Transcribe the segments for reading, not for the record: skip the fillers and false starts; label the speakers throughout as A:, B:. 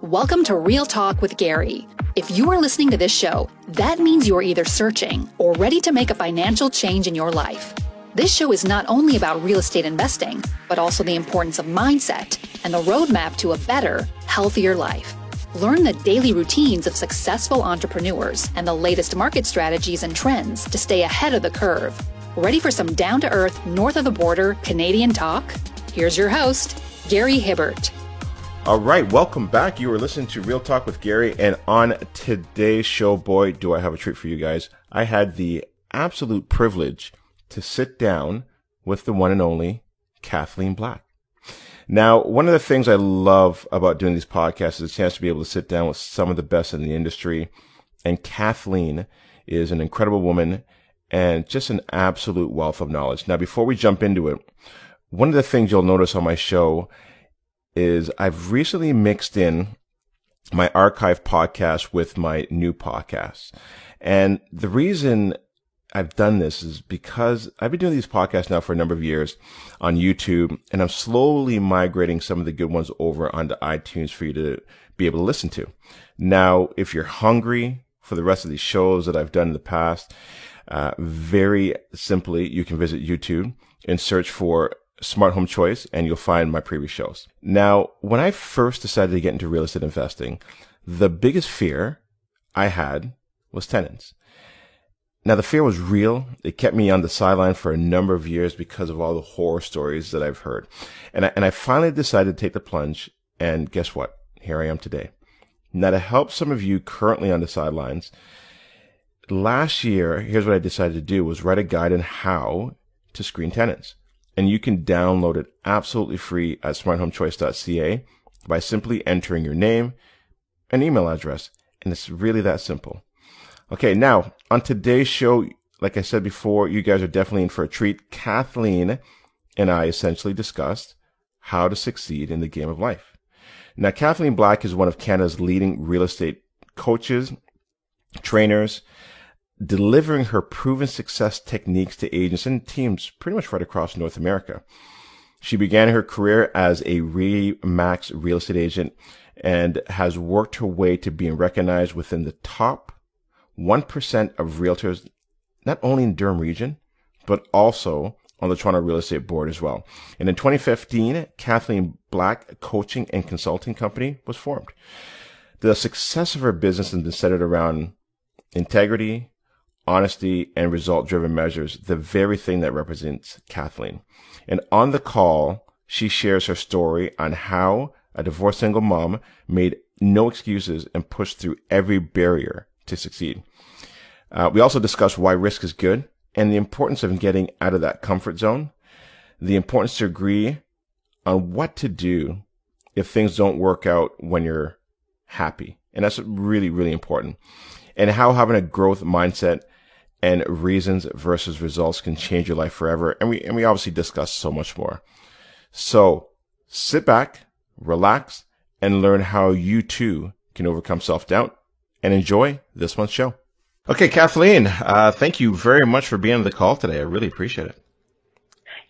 A: Welcome to Real Talk with Gary. If you are listening to this show, that means you are either searching or ready to make a financial change in your life. This show is not only about real estate investing, but also the importance of mindset and the roadmap to a better, healthier life. Learn the daily routines of successful entrepreneurs and the latest market strategies and trends to stay ahead of the curve. Ready for some down-to-earth, north of the border Canadian talk? Here's your host, Gary Hibbert.
B: All right, welcome back. You are listening to Real Talk with Gary, and on today's show, boy, do I have a treat for you guys. I had the absolute privilege to sit down with the one and only Kathleen Black. Now, one of the things I love about doing these podcasts is a chance to be able to sit down with some of the best in the industry, and Kathleen is an incredible woman and just an absolute wealth of knowledge. Now, before we jump into it, one of the things you'll notice on my show is I've recently mixed in my archive podcast with my new podcast. And the reason I've done this is because I've been doing these podcasts now for a number of years on YouTube, and I'm slowly migrating some of the good ones over onto iTunes for you to be able to listen to. Now, if you're hungry for the rest of these shows that I've done in the past, very simply, you can visit YouTube and search for Smart Home Choice, and you'll find my previous shows. Now, when I first decided to get into real estate investing, the biggest fear I had was tenants. Now, the fear was real. It kept me on the sideline for a number of years because of all the horror stories that I've heard. And I finally decided to take the plunge, and guess what? Here I am today. Now, to help some of you currently on the sidelines, last year, here's what I decided to do, was write a guide on how to screen tenants. And you can download it absolutely free at smarthomechoice.ca by simply entering your name and email address. And it's really that simple. Okay, now, on today's show, like I said before, you guys are definitely in for a treat. Kathleen and I essentially discussed how to succeed in the game of life. Now, Kathleen Black is one of Canada's leading real estate coaches, trainers, delivering her proven success techniques to agents and teams pretty much right across North America. She began her career as a RE/MAX real estate agent and has worked her way to being recognized within the top 1% of realtors, not only in Durham region, but also on the Toronto Real Estate Board as well. And in 2015, Kathleen Black Coaching and Consulting Company was formed. The success of her business has been centered around integrity, honesty, and result-driven measures, the very thing that represents Kathleen. And on the call, she shares her story on how a divorced single mom made no excuses and pushed through every barrier to succeed. We also discuss why risk is good and the importance of getting out of that comfort zone, the importance to agree on what to do if things don't work out when you're happy. And that's really, really important. And how having a growth mindset and reasons versus results can change your life forever. And we obviously discuss so much more. So sit back, relax, and learn how you too can overcome self-doubt, and enjoy this month's show. Okay, Kathleen, thank you very much for being on the call today. I really appreciate it.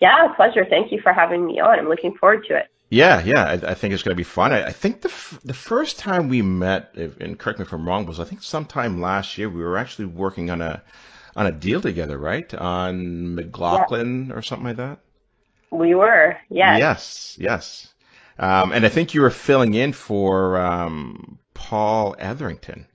C: Yeah, pleasure. Thank you for having me on. I'm looking forward to it.
B: Yeah, I think it's going to be fun. I think the first time we met, and correct me if I'm wrong, was I think sometime last year. We were actually working on a deal together, right? On McLaughlin or something like that?
C: We were, yes.
B: Yes. And I think you were filling in for Paul Etherington.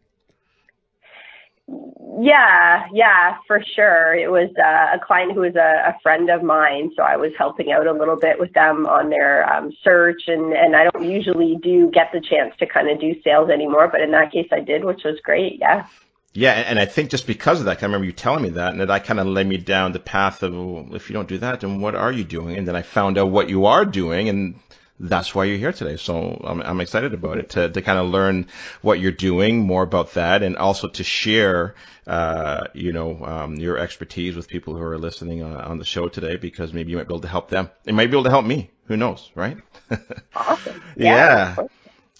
C: Yeah, for sure. It was a client who was a friend of mine, so I was helping out a little bit with them on their search, and I don't usually get the chance to kind of do sales anymore, but in that case I did, which was great, yeah.
B: Yeah, and I think just because of that, I remember you telling me that, and that kind of led me down the path of, well, if you don't do that, then what are you doing? And then I found out what you are doing, and that's why you're here today. So I'm excited about it, to kind of learn what you're doing, more about that, and also to share, your expertise with people who are listening on the show today, because maybe you might be able to help them. It might be able to help me. Who knows, right?
C: Awesome.
B: Yeah.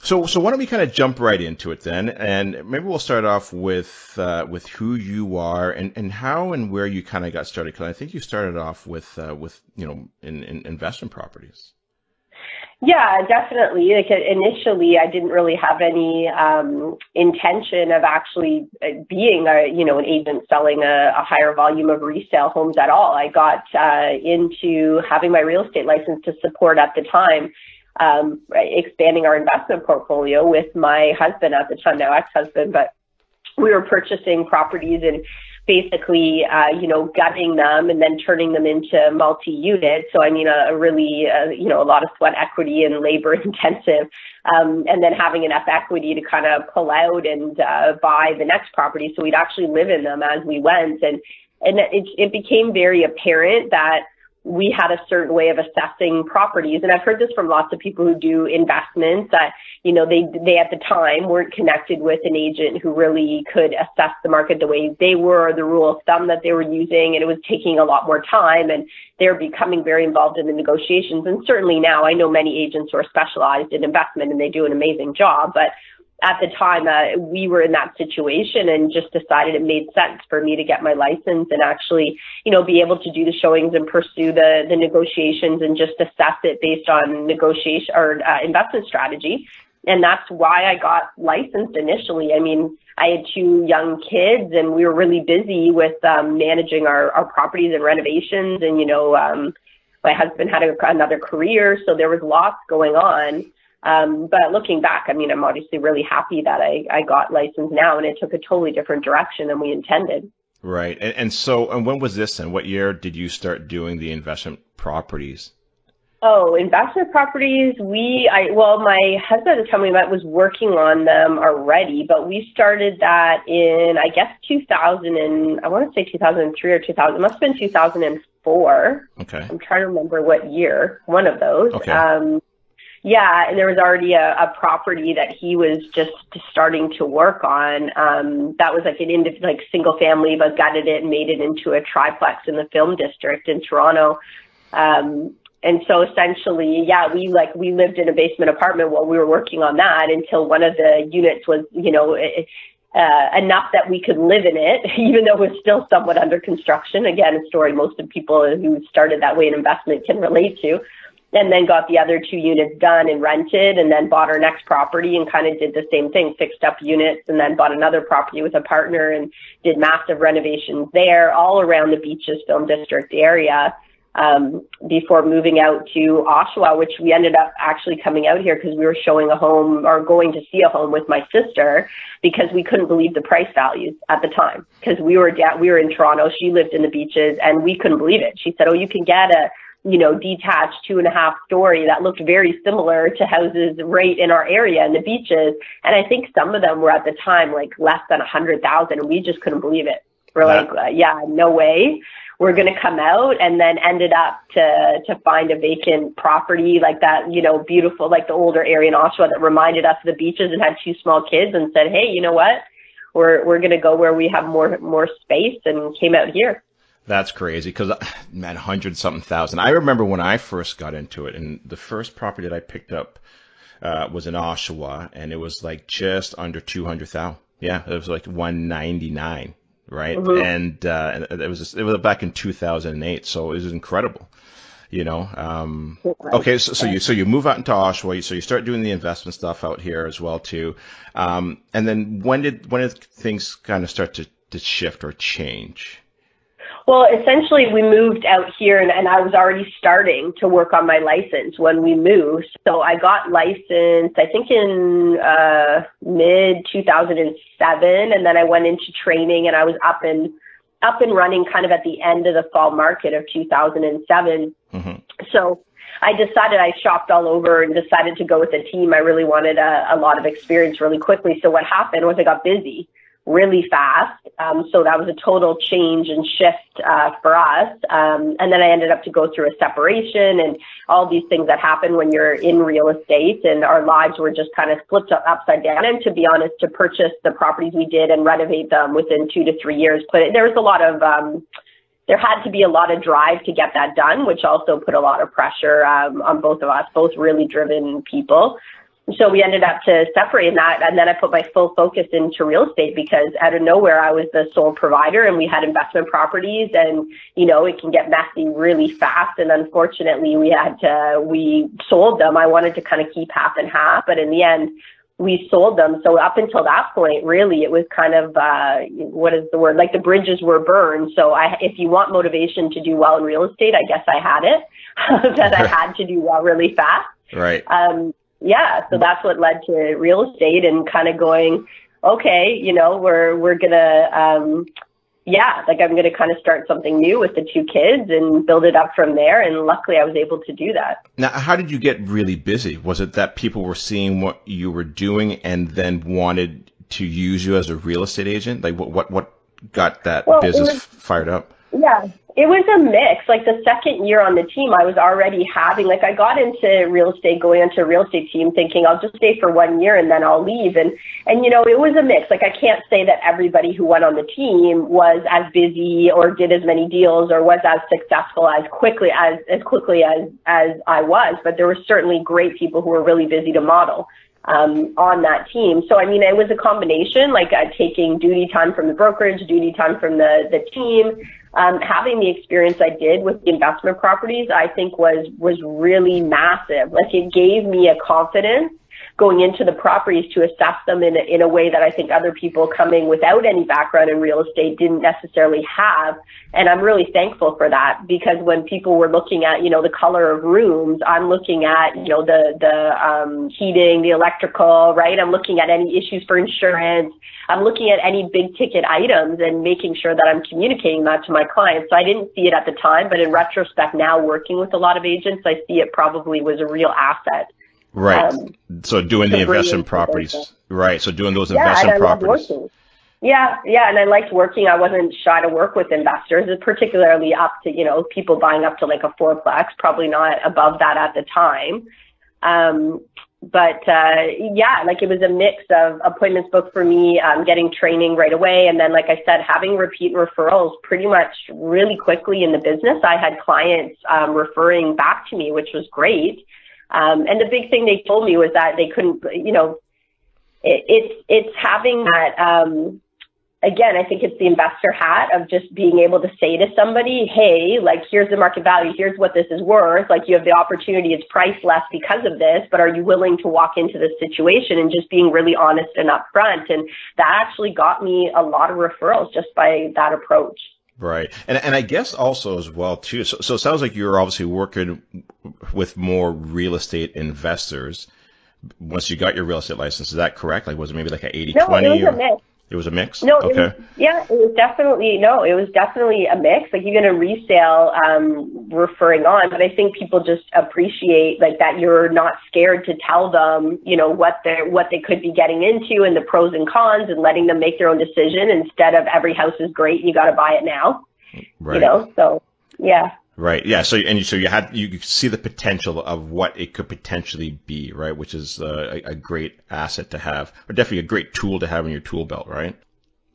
B: So why don't we kind of jump right into it then, and maybe we'll start off with who you are and how and where you kind of got started, because I think you started off with in investment properties.
C: Yeah, definitely. Like initially, I didn't really have any intention of actually being an agent selling a higher volume of resale homes at all. I got into having my real estate license to support at the time expanding our investment portfolio with my husband at the time, now ex-husband, but we were purchasing properties and basically, gutting them and then turning them into multi-units. So, I mean, a really, a lot of sweat equity and labor intensive, and then having enough equity to kind of pull out and buy the next property. So we'd actually live in them as we went. And it became very apparent that we had a certain way of assessing properties. And I've heard this from lots of people who do investments that, they at the time weren't connected with an agent who really could assess the market the way they were, the rule of thumb that they were using. And it was taking a lot more time and they're becoming very involved in the negotiations. And certainly now I know many agents who are specialized in investment and they do an amazing job. But at the time, we were in that situation and just decided it made sense for me to get my license and actually, be able to do the showings and pursue the negotiations and just assess it based on negotiation or investment strategy. And that's why I got licensed initially. I mean, I had 2 young kids and we were really busy with managing our properties and renovations. And, my husband had another career, so there was lots going on. But looking back, I mean, I'm obviously really happy that I got licensed now, and it took a totally different direction than we intended.
B: Right. And when was this then? What year did you start doing the investment properties?
C: Oh, investment properties, my husband at the time we met was working on them already, but we started that in, I guess, 2003 or 2000. It must have been 2004.
B: Okay. I'm
C: trying to remember what year, one of those.
B: Okay.
C: Yeah, and there was already a property that he was just starting to work on. That was like single family, but gutted it and made it into a triplex in the Film District in Toronto. And so essentially, yeah, we lived in a basement apartment while we were working on that until one of the units was, enough that we could live in it, even though it was still somewhat under construction. Again, a story most of the people who started that way in investment can relate to. And then got the other 2 units done and rented, and then bought our next property and kind of did the same thing, fixed up units, and then bought another property with a partner and did massive renovations there all around the Beaches Film District area before moving out to Oshawa, which we ended up actually coming out here because we were showing a home or going to see a home with my sister because we couldn't believe the price values at the time because we were in Toronto, she lived in the Beaches, and we couldn't believe it. She said, "Oh, you can get a detached 2.5 story that looked very similar to houses right in our area in the Beaches." And I think some of them were at the time like less than 100,000, and we just couldn't believe it. We're yeah, no way. We're going to come out, and then ended up to find a vacant property like that, beautiful, like the older area in Oshawa that reminded us of the Beaches and had 2 small kids, and said, "Hey, you know what? We're going to go where we have more space," and came out here.
B: That's crazy because, man, 100-something thousand. I remember when I first got into it, and the first property that I picked up was in Oshawa, and it was like just under 200,000. Yeah, it was like 199, right? Mm-hmm. And it was back in 2008, so it was incredible. Okay, so you move out into Oshawa, so you start doing the investment stuff out here as well too. And then when did things kind of start to shift or change?
C: Well, essentially, we moved out here, and I was already starting to work on my license when we moved. So I got licensed, I think, in mid-2007, and then I went into training, and I was up and running kind of at the end of the fall market of 2007. Mm-hmm. So I shopped all over and decided to go with a team. I really wanted a lot of experience really quickly. So what happened was I got busy really fast. So that was a total change and shift for us. And then I ended up to go through a separation and all these things that happen when you're in real estate, and our lives were just kind of flipped upside down. And to be honest, to purchase the properties we did and renovate them within 2 to 3 years, there was a lot of, there had to be a lot of drive to get that done, which also put a lot of pressure on both of us, both really driven people. So we ended up to separate that, and then I put my full focus into real estate because out of nowhere I was the sole provider and we had investment properties, and it can get messy really fast, and unfortunately we sold them. I wanted to kind of keep half and half, but in the end we sold them. So up until that point, really, it was kind of, what is the word? Like the bridges were burned. So if you want motivation to do well in real estate, I guess I had it, that I had to do well really fast.
B: Right.
C: So that's what led to real estate and kind of going, okay, we're going to, I'm going to kind of start something new with the two kids and build it up from there. And luckily I was able to do that.
B: Now, how did you get really busy? Was it that people were seeing what you were doing and then wanted to use you as a real estate agent? Like what got that business fired up?
C: Yeah, it was a mix. Like the second year on the team, I was already having, I got into real estate, going into a real estate team thinking I'll just stay for 1 year and then I'll leave. And it was a mix. I can't say that everybody who went on the team was as busy or did as many deals or was as successful as quickly as I was. But there were certainly great people who were really busy to model on that team. So, it was a combination, taking duty time from the brokerage, duty time from the team. Having the experience I did with the investment properties, I think was really massive. It gave me a confidence going into the properties to assess them in a way that I think other people coming without any background in real estate didn't necessarily have. And I'm really thankful for that, because when people were looking at, the color of rooms, I'm looking at, the heating, the electrical, right? I'm looking at any issues for insurance. I'm looking at any big ticket items and making sure that I'm communicating that to my clients. So I didn't see it at the time, but in retrospect, now working with a lot of agents, I see it probably was a real asset.
B: Right. So doing the investment properties. Right. So doing those investment properties.
C: Yeah. And I liked working. I wasn't shy to work with investors, particularly up to, people buying up to a fourplex, probably not above that at the time. It was a mix of appointments booked for me, getting training right away. And then, like I said, having repeat referrals pretty much really quickly in the business. I had clients referring back to me, which was great. And the big thing they told me was that they couldn't, it's having that, again, I think it's the investor hat of just being able to say to somebody, hey, here's the market value, here's what this is worth. You have the opportunity, it's priced less because of this, but are you willing to walk into this situation, and just being really honest and upfront. And that actually got me a lot of referrals just by that approach.
B: Right. And I guess also as well, too, so it sounds like you're obviously working with more real estate investors once you got your real estate license. Is that correct? Was it maybe an 80-20?
C: No, it was a mix.
B: It was a mix?
C: No,
B: okay.
C: It was definitely a mix. Even a resale, referring on, but I think people just appreciate that you're not scared to tell them, what they could be getting into and the pros and cons, and letting them make their own decision instead of every house is great, you got to buy it now.
B: Right.
C: So yeah.
B: Right. Yeah. So you could see the potential of what it could potentially be, right? Which is a great asset to have, or definitely a great tool to have in your tool belt, right?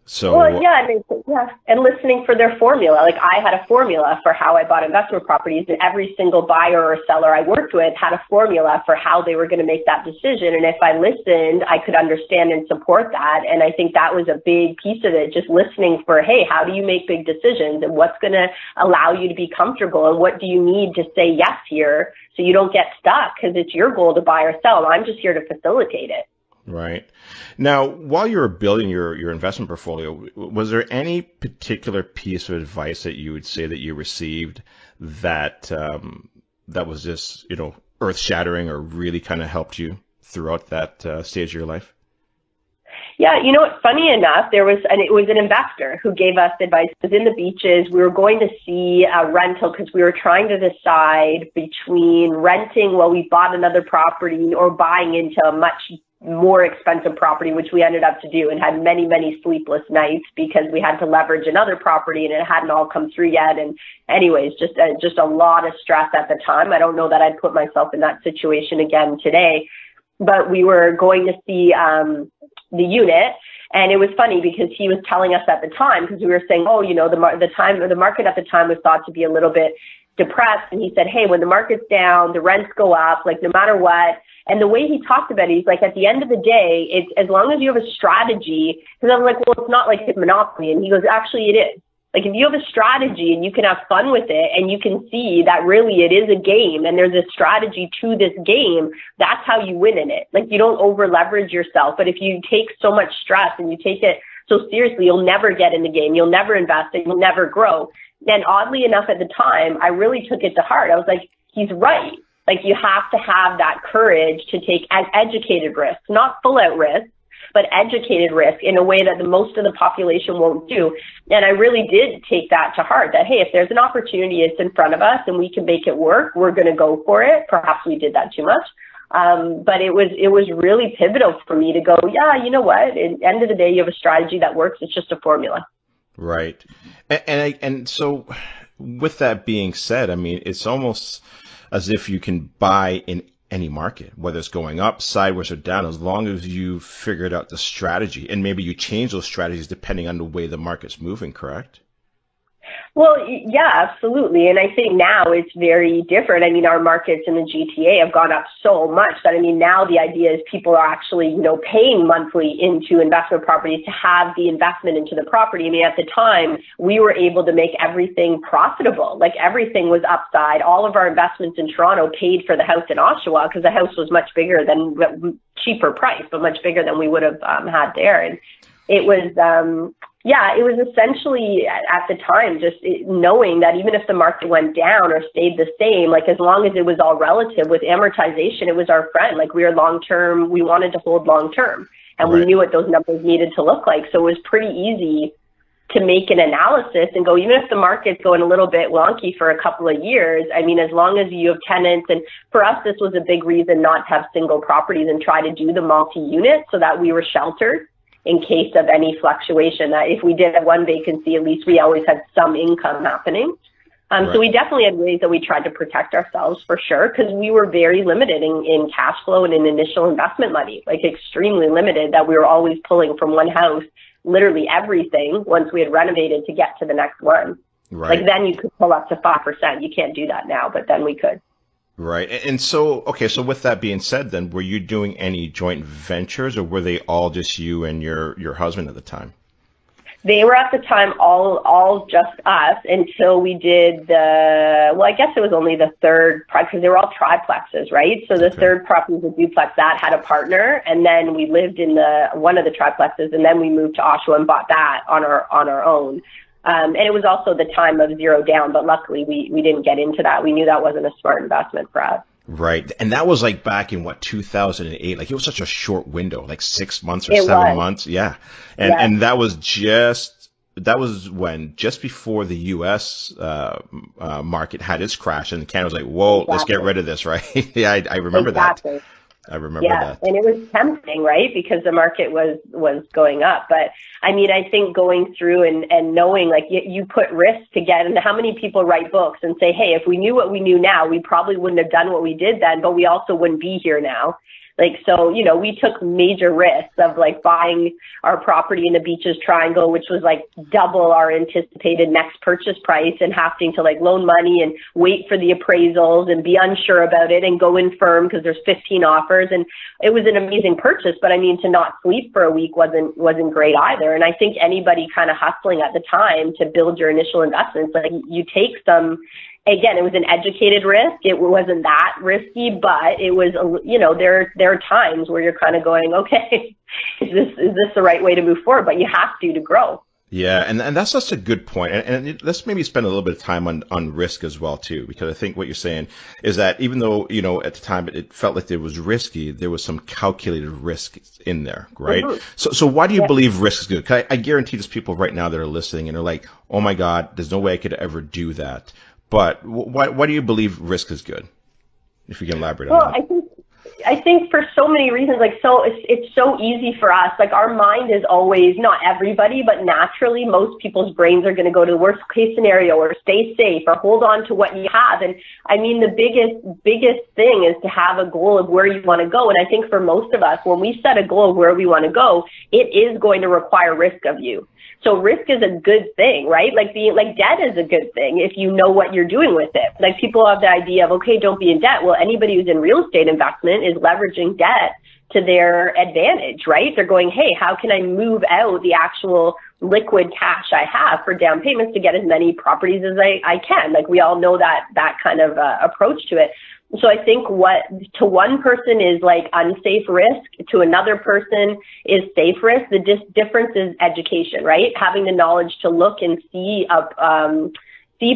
B: So, and listening for their formula. I had a formula for how I bought investment properties, and every single buyer or seller I worked with had a formula for how they were going to make that decision. And if I listened, I could understand and support that. And I think that was a big piece of it, just listening for, hey, how do you make big decisions, and what's going to allow you to be comfortable, and what do you need to say yes here so you don't get stuck, because it's your goal to buy or sell. I'm just here to facilitate it. Right. Now, while you were building your investment portfolio, was there any particular piece of advice that you would say that you received that that was just, earth-shattering, or really kind of helped you throughout that stage of your life?
C: Yeah, funny enough, it was an investor who gave us advice. It was in the beaches. We were going to see a rental because we were trying to decide between renting while we bought another property or buying into a much more expensive property, which we ended up to do, and had many, many sleepless nights because we had to leverage another property and it hadn't all come through yet. And anyways, just a lot of stress at the time. I don't know that I'd put myself in that situation again today, but we were going to see the unit. And it was funny because he was telling us at the time, because we were saying, the market at the time was thought to be a little bit depressed. And he said, hey, when the market's down, the rents go up, no matter what, And the way he talked about it, he's like, at the end of the day, it's as long as you have a strategy, because I'm like, well, it's not like Monopoly. And he goes, actually, it is. Like, if you have a strategy and you can have fun with it and you can see that really it is a game and there's a strategy to this game, that's how you win in it. Like, you don't over leverage yourself. But if you take so much stress and you take it so seriously, you'll never get in the game. You'll never invest and you'll never grow. And oddly enough, at the time, I really took it to heart. I was like, he's right. Like, you have to have that courage to take educated risks, not full out risks, but educated risk in a way that the most of the population won't do. And I really did take that to heart, that, hey, if there's an opportunity, it's in front of us and we can make it work, we're going to go for it. Perhaps we did that too much. But it was really pivotal for me to go, yeah, you know what? At the end of the day, you have a strategy that works. It's just a formula.
B: Right. And so with that being said, I mean, it's almost as if you can buy in any market, whether it's going up, sideways, or down, as long as you figured out the strategy, and maybe you change those strategies depending on the way the market's moving, correct?
C: Well, yeah, absolutely. And I think now it's very different. I mean, our markets in the GTA have gone up so much that, I mean, now the idea is people are actually, you know, paying monthly into investment properties to have the investment into the property. I mean, at the time, we were able to make everything profitable. Like, everything was upside. All of our investments in Toronto paid for the house in Oshawa because the house was much bigger than, cheaper price, but much bigger than we would have had there. And it was, yeah, it was essentially at the time just knowing that even if the market went down or stayed the same, like, as long as it was all relative with amortization, it was our friend. Like, we were long-term, we wanted to hold long-term, and we knew what those numbers needed to look like. So it was pretty easy to make an analysis and go, even if the market's going a little bit wonky for a couple of years, I mean, as long as you have tenants, and for us, this was a big reason not to have single properties and try to do the multi-unit so that we were sheltered in case of any fluctuation, that if we did have one vacancy, at least we always had some income happening. So we definitely had ways that we tried to protect ourselves, for sure, because we were very limited in cash flow and in initial investment money, like extremely limited, that we were always pulling from one house, literally everything, once we had renovated to get to the next one.
B: Right.
C: Like, then you could pull up to 5%. You can't do that now, but then we could.
B: Right. And so, okay, so with that being said, then, were you doing any joint ventures, or were they all just you and your husband at the time?
C: They were at the time all just us until we did well, I guess it was only the third, because they were all triplexes, right? So the third property was a duplex that had a partner, and then we lived in one of the triplexes, and then we moved to Oshawa and bought that on our own. And it was also the time of zero down, but luckily we didn't get into that. We knew that wasn't a smart investment for us.
B: Right. And that was like back in 2008? Like, it was such a short window, like 6 months or 7 months. Yeah. And that was when, just before the U.S. Market had its crash, and Canada was like, whoa, let's get rid of this, right? Yeah, I remember that. I remember that. And
C: it was tempting, right? Because the market was going up. But I mean, I think going through and knowing, like, you put risk to get, and how many people write books and say, hey, if we knew what we knew now, we probably wouldn't have done what we did then, but we also wouldn't be here now. Like, so, you know, we took major risks of, like, buying our property in the Beaches Triangle, which was like double our anticipated next purchase price, and having to, like, loan money and wait for the appraisals and be unsure about it and go in firm because there's 15 offers. And it was an amazing purchase, but I mean, to not sleep for a week wasn't great either. And I think anybody kind of hustling at the time to build your initial investments, like, you take some. Again, it was an educated risk. It wasn't that risky, but it was, you know, there are times where you're kind of going, okay, is this the right way to move forward? But you have to grow.
B: Yeah, and that's just a good point. And let's maybe spend a little bit of time on risk as well, too, because I think what you're saying is that even though, you know, at the time it felt like it was risky, there was some calculated risk in there, right? Mm-hmm. So why do you believe risk is good? 'Cause I guarantee there's people right now that are listening and are like, oh my God, there's no way I could ever do that. But why do you believe risk is good? If you can elaborate on that.
C: Well, I think for so many reasons, like, so it's so easy for us. Like, our mind is always, not everybody, but naturally, most people's brains are going to go to the worst case scenario, or stay safe, or hold on to what you have. And I mean, the biggest thing is to have a goal of where you want to go. And I think for most of us, when we set a goal of where we want to go, it is going to require risk of you. So risk is a good thing, right? Like, debt is a good thing if you know what you're doing with it. Like, people have the idea of, okay, don't be in debt. Well, anybody who's in real estate investment is leveraging debt to their advantage, right? They're going, hey, how can I move out the actual liquid cash I have for down payments to get as many properties as I can? Like, we all know that kind of approach to it. So I think what to one person is like unsafe risk, to another person is safe risk. The difference is education, right? Having the knowledge to look and see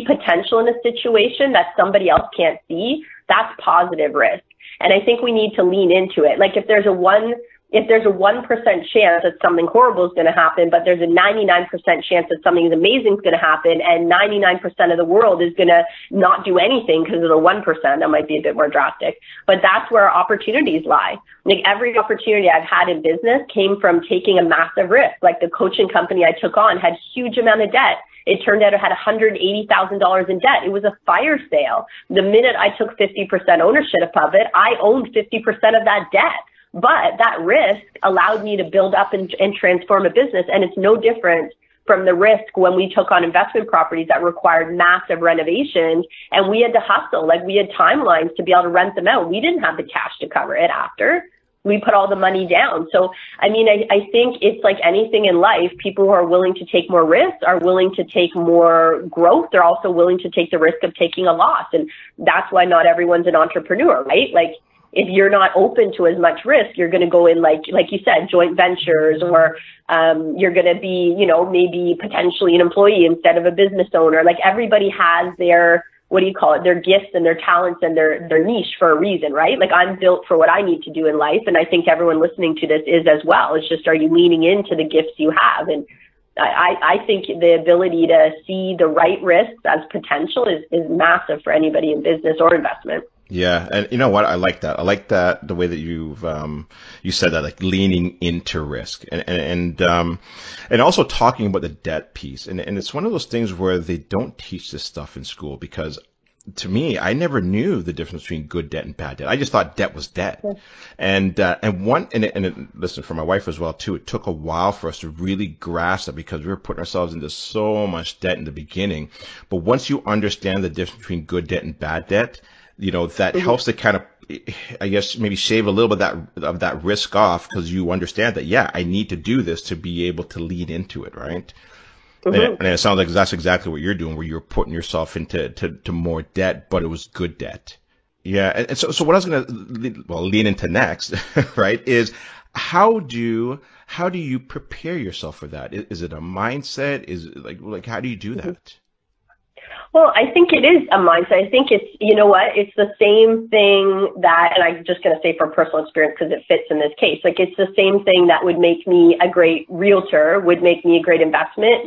C: potential in a situation that somebody else can't see. That's positive risk. And I think we need to lean into it. Like, if there's a 1% chance that something horrible is going to happen, but there's a 99% chance that something amazing is going to happen, and 99% of the world is going to not do anything because of the 1%, that might be a bit more drastic. But that's where our opportunities lie. Like, every opportunity I've had in business came from taking a massive risk. Like, the coaching company I took on had huge amount of debt. It turned out it had $180,000 in debt. It was a fire sale. The minute I took 50% ownership of it, I owned 50% of that debt. But that risk allowed me to build up and transform a business. And it's no different from the risk when we took on investment properties that required massive renovations, and we had to hustle. Like, we had timelines to be able to rent them out. We didn't have the cash to cover it after. We put all the money down. So, I mean, I think it's like anything in life. People who are willing to take more risks are willing to take more growth. They're also willing to take the risk of taking a loss. And that's why not everyone's an entrepreneur, right? Like, if you're not open to as much risk, you're going to go in, like you said, joint ventures, or you're going to be, maybe potentially an employee instead of a business owner. Like, everybody has their, their gifts and their talents and their niche for a reason, right? Like, I'm built for what I need to do in life. And I think everyone listening to this is as well. It's just, are you leaning into the gifts you have? And I think the ability to see the right risks as potential is massive for anybody in business or investment.
B: Yeah. And you know what? I like that. I like that, the way that you said that, like, leaning into risk and also talking about the debt piece. And it's one of those things where they don't teach this stuff in school, because to me, I never knew the difference between good debt and bad debt. I just thought debt was debt. Yeah. And listen, for my wife as well too, it took a while for us to really grasp that, because we were putting ourselves into so much debt in the beginning. But once you understand the difference between good debt and bad debt, that helps to kind of, I guess, maybe shave a little bit of that risk off, because you understand that, yeah, I need to do this to be able to lean into it, right? Mm-hmm. And it sounds like that's exactly what you're doing, where you're putting yourself into more debt, but it was good debt. Yeah. And so what I was going to lean into next, right, is how do you prepare yourself for that? Is it a mindset? Is it like how do you do that? Mm-hmm.
C: Well, I think it is a mindset. I think it's, it's the same thing that, and I'm just going to say from personal experience because it fits in this case, like, it's the same thing that would make me a great realtor, would make me a great investor,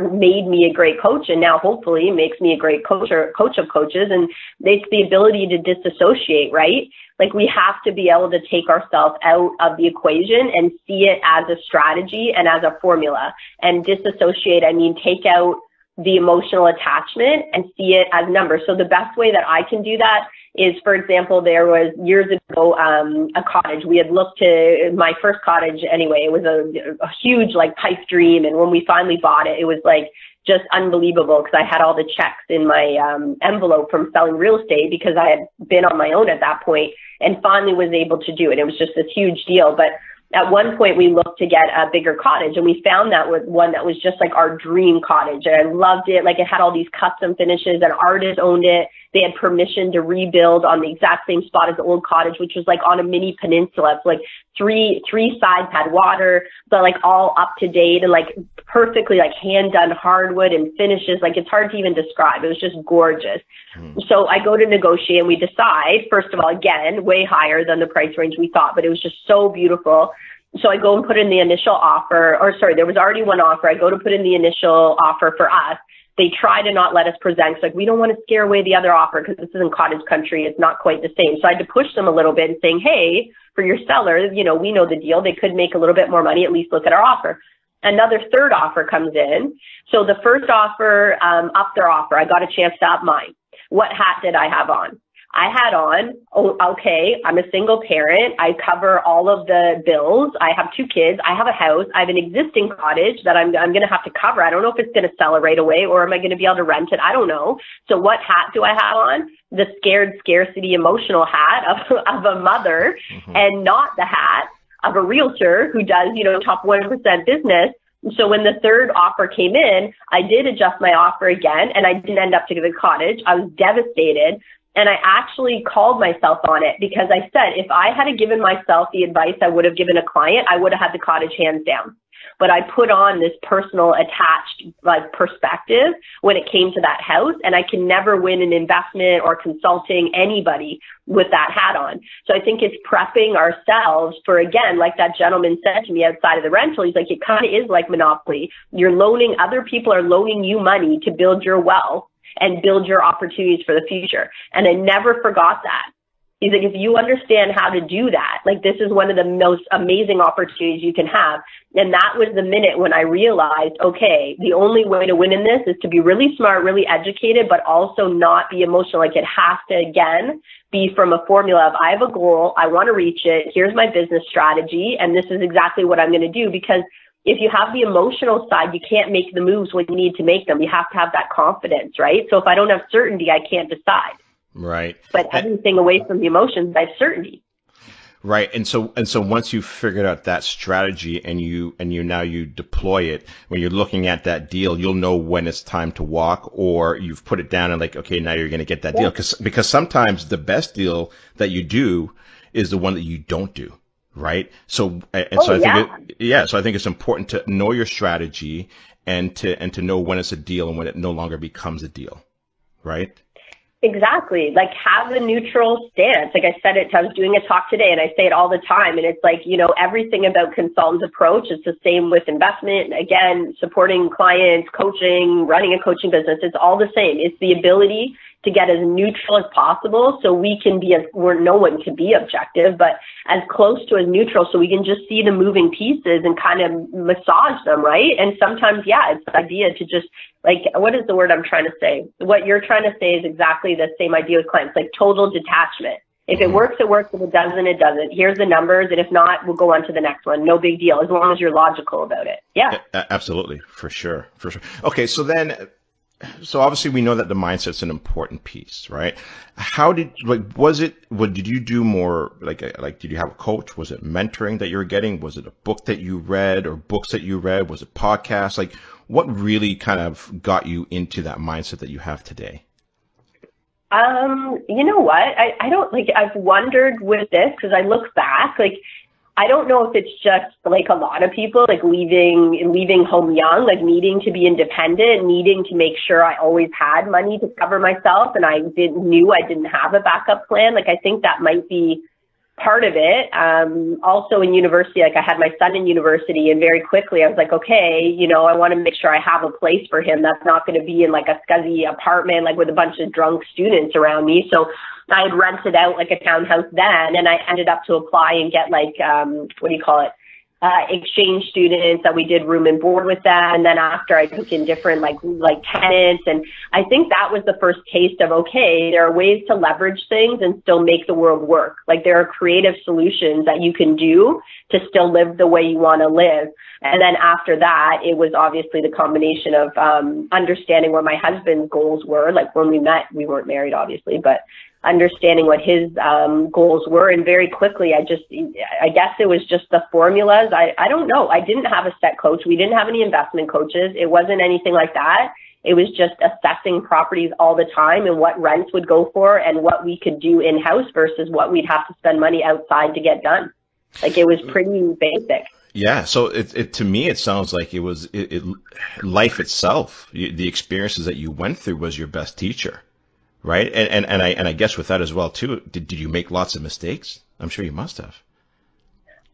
C: made me a great coach, and now hopefully makes me a great coach of coaches. And it's the ability to disassociate, right? Like, we have to be able to take ourselves out of the equation and see it as a strategy and as a formula. And disassociate, I mean, take out the emotional attachment and see it as numbers. So the best way that I can do that is, for example, there was years ago, a cottage. We had looked to my first cottage anyway. It was a huge, like, pipe dream. And when we finally bought it, it was like just unbelievable, because I had all the checks in my envelope from selling real estate, because I had been on my own at that point and finally was able to do it. It was just this huge deal. But at one point we looked to get a bigger cottage, and we found that was one that was just like our dream cottage. And I loved it. Like, it had all these custom finishes. An artist owned it. They had permission to rebuild on the exact same spot as the old cottage, which was like on a mini peninsula. It's like three sides had water, but like all up to date and like perfectly like hand done hardwood and finishes. Like, it's hard to even describe. It was just gorgeous. So I go to negotiate, and we decide, first of all, again, way higher than the price range we thought, but it was just so beautiful. So I go and put in the initial offer, there was already one offer. I go to put in the initial offer for us. They try to not let us present. It's like, we don't want to scare away the other offer, because this isn't cottage country. It's not quite the same. So I had to push them a little bit and saying, hey, for your seller, we know the deal. They could make a little bit more money. At least look at our offer. Another third offer comes in. So the first offer upped their offer. I got a chance to up mine. What hat did I have on? I had on, oh, okay, I'm a single parent. I cover all of the bills. I have 2 kids. I have a house. I have an existing cottage that I'm going to have to cover. I don't know if it's going to sell right away, or am I going to be able to rent it? I don't know. So what hat do I have on? The scared scarcity emotional hat of a mother, and not the hat of a realtor who does, top 1% business. So when the third offer came in, I did adjust my offer again, and I didn't end up to the cottage. I was devastated. And I actually called myself on it, because I said, if I had given myself the advice I would have given a client, I would have had the cottage hands down. But I put on this personal attached perspective when it came to that house, and I can never win an investment or consulting anybody with that hat on. So I think it's prepping ourselves for, again, like that gentleman said to me outside of the rental, he's like, it kind of is like Monopoly. Other people are loaning you money to build your wealth and build your opportunities for the future. And I never forgot that. He's like, if you understand how to do that, this is one of the most amazing opportunities you can have. And that was the minute when I realized, okay, the only way to win in this is to be really smart, really educated, but also not be emotional. It has to, again, be from a formula of, I have a goal, I want to reach it, here's my business strategy, and this is exactly what I'm going to do. Because if you have the emotional side, you can't make the moves when you need to make them. You have to have that confidence, right? So if I don't have certainty, I can't decide.
B: Right.
C: But everything away from the emotions, I have certainty.
B: Right. And so once you've figured out that strategy and you deploy it, when you're looking at that deal, you'll know when it's time to walk, or you've put it down and okay, now you're going to get that deal. Because sometimes the best deal that you do is the one that you don't do. Right. So I think it's important to know your strategy and to know when it's a deal and when it no longer becomes a deal. Right.
C: Exactly. Have a neutral stance. Like I said I was doing a talk today, and I say it all the time. And it's everything about consultant's approach is the same with investment. Again, supporting clients, coaching, running a coaching business. It's all the same. It's the ability to get as neutral as possible, so we can be where no one can be objective, but as close to as neutral, so we can just see the moving pieces and kind of massage them, right? And sometimes, it's the idea to just, what is the word I'm trying to say? What you're trying to say is exactly the same idea with clients, total detachment. If it works, it works. If it doesn't, it doesn't. Here's the numbers, and if not, we'll go on to the next one. No big deal, as long as you're logical about it. Yeah.
B: Absolutely, for sure. Okay, so obviously we know that the mindset's an important piece, right? How did did you do more did you have a coach? Was it mentoring that you were getting? Was it a book that you read, or books that you read? Was it podcasts? What really kind of got you into that mindset that you have today?
C: You know what? I don't I've wondered with this, because I look back, I don't know if it's just a lot of people leaving home young, needing to be independent, needing to make sure I always had money to cover myself, and I knew I didn't have a backup plan. I think that might be part of it. Also in university, I had my son in university, and very quickly I was okay, I want to make sure I have a place for him that's not going to be in a scuzzy apartment, with a bunch of drunk students around me. So I had rented out a townhouse then, and I ended up to apply and get exchange students that we did room and board with them. And then after, I took in different tenants. And I think that was the first taste of, okay, there are ways to leverage things and still make the world work. There are creative solutions that you can do to still live the way you want to live. And then after that, it was obviously the combination of understanding what my husband's goals were. When we met, we weren't married, obviously, but understanding what his goals were. And very quickly, I guess it was just the formulas. I don't know. I didn't have a set coach. We didn't have any investment coaches. It wasn't anything like that. It was just assessing properties all the time and what rents would go for and what we could do in-house versus what we'd have to spend money outside to get done. It was pretty basic.
B: Yeah. So it to me, it sounds like it was life itself. The experiences that you went through was your best teacher. Right. And I guess with that as well, too, did you make lots of mistakes? I'm sure you must have.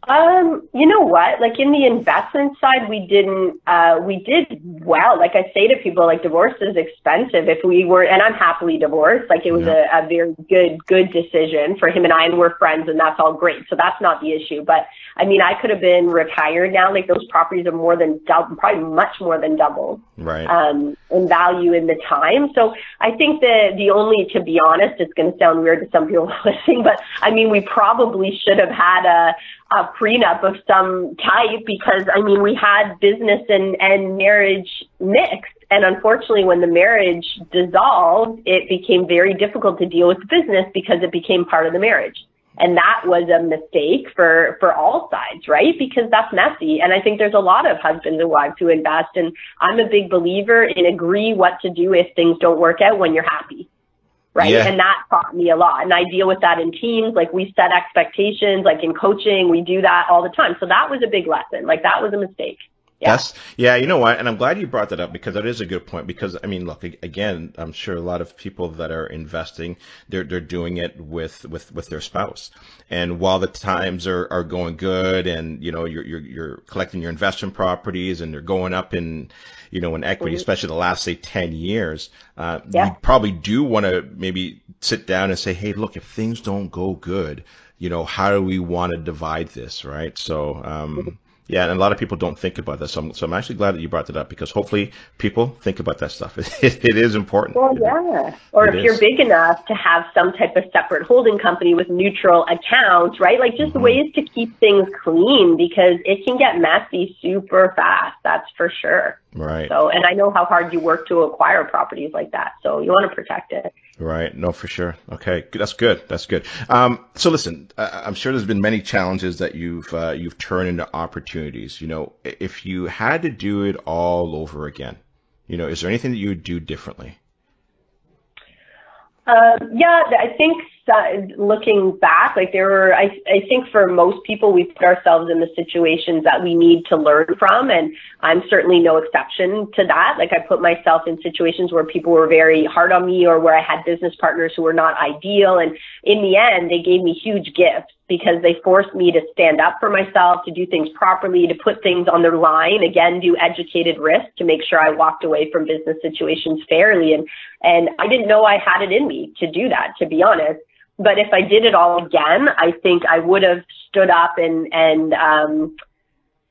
C: You know what? Like in the investment side, we did well. Like I say to people, like divorce is expensive. If we were, and I'm happily divorced, like it was a very good decision for him and I, and we're friends, and that's all great. So that's not the issue. But I mean, I could have been retired now. Like those properties are more than double, probably much more than double,
B: right?
C: In value in the time. So I think the only, to be honest, it's going to sound weird to some people listening, but I mean, we probably should have had a prenup of some type, because I mean, we had business and marriage mixed. And unfortunately, when the marriage dissolved, it became very difficult to deal with the business because it became part of the marriage. And that was a mistake for all sides, right? Because that's messy. And I think there's a lot of husbands and wives who invest. And I'm a big believer in agree what to do if things don't work out when you're happy. Right. Yeah. And that taught me a lot. And I deal with that in teams. Like we set expectations, like in coaching, we do that all the time. So that was a big lesson. Like that was a mistake.
B: Yeah. You know what? And I'm glad you brought that up, because that is a good point. Because I mean, look, again, I'm sure a lot of people that are investing, they're doing it with their spouse. And while the times are going good, and you know, you're collecting your investment properties, and they're going up in equity, especially the last, say, 10 years, you probably do want to maybe sit down and say, hey, look, if things don't go good, how do we want to divide this, right? So, yeah, and a lot of people don't think about that. So I'm actually glad that you brought that up, because hopefully people think about that stuff. It is important.
C: Well, yeah. Or if you're big enough to have some type of separate holding company with neutral accounts, right? Like just ways to keep things clean, because it can get messy super fast. That's for sure.
B: Right.
C: So, and I know how hard you work to acquire properties like that. So you want to protect it.
B: Right. No, for sure. Okay. That's good. So listen, I'm sure there's been many challenges that you've turned into opportunities. If you had to do it all over again, is there anything that you would do differently?
C: Yeah, I think looking back, like I think for most people, we put ourselves in the situations that we need to learn from. And I'm certainly no exception to that. Like I put myself in situations where people were very hard on me, or where I had business partners who were not ideal. And in the end, they gave me huge gifts, because they forced me to stand up for myself, to do things properly, to put things on their line, again, do educated risk to make sure I walked away from business situations fairly. And I didn't know I had it in me to do that, to be honest. But if I did it all again, I think I would have stood up and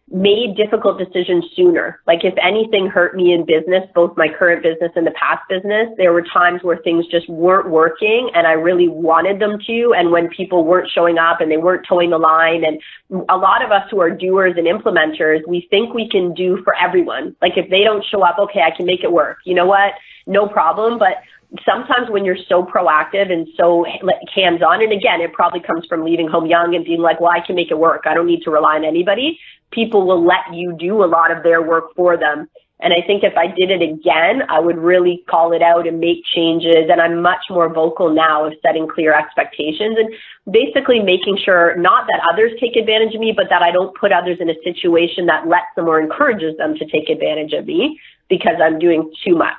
C: made difficult decisions sooner. Like if anything hurt me in business, both my current business and the past business, there were times where things just weren't working and I really wanted them to. And when people weren't showing up and they weren't towing the line, and a lot of us who are doers and implementers, we think we can do for everyone. Like if they don't show up, okay, I can make it work. You know what? No problem. But sometimes when you're so proactive and so hands-on, and again, it probably comes from leaving home young and being like, well, I can make it work. I don't need to rely on anybody. People will let you do a lot of their work for them. And I think if I did it again, I would really call it out and make changes. And I'm much more vocal now of setting clear expectations and basically making sure not that others take advantage of me, but that I don't put others in a situation that lets them or encourages them to take advantage of me because I'm doing too much.